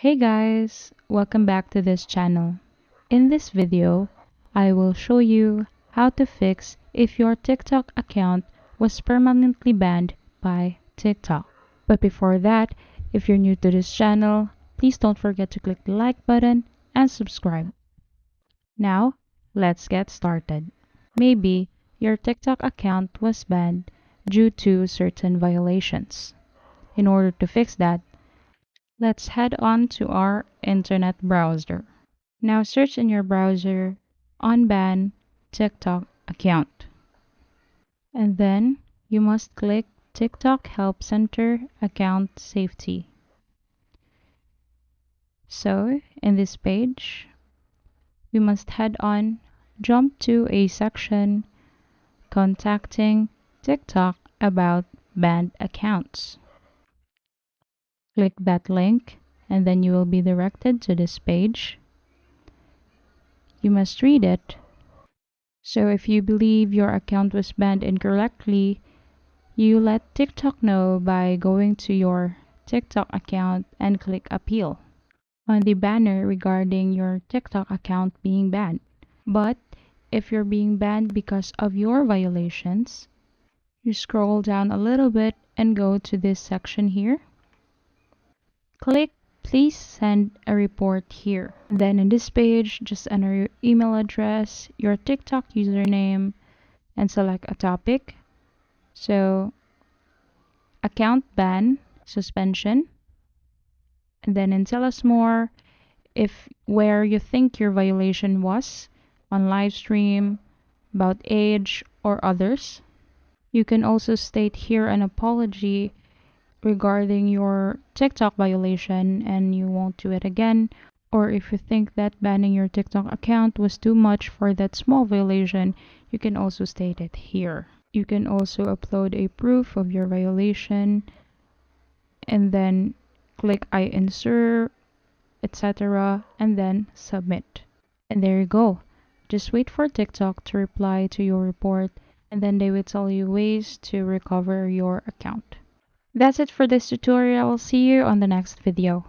Hey guys, welcome back to this channel. In this video, I will show you how to fix if your TikTok account was permanently banned by TikTok. But before that, if you're new to this channel, please don't forget to click the like button and subscribe. Now, let's get started. Maybe your TikTok account was banned due to certain violations. In order to fix that, let's head on to our internet browser. Now search in your browser unban TikTok account. And then you must click TikTok Help Center Account Safety. So in this page, we must jump to a section contacting TikTok about banned accounts. Click that link and then you will be directed to this page. You must read it. So if you believe your account was banned incorrectly, you let TikTok know by going to your TikTok account and click Appeal on the banner regarding your TikTok account being banned. But if you're being banned because of your violations, you scroll down a little bit and go to this section here. Click Please send a report here. Then in this page, just enter your email address, your TikTok username, and select a topic. So, account ban, suspension, and then tell us more if where you think your violation was on live stream, about age, or others. You can also state here an apology regarding your TikTok violation and you won't do it again. Or if you think that banning your TikTok account was too much for that small violation, you can also state it here. You can also upload a proof of your violation and then click I insert, etc. and then submit. And there you go. Just wait for TikTok to reply to your report and then they will tell you ways to recover your account. That's it for this tutorial. See you on the next video.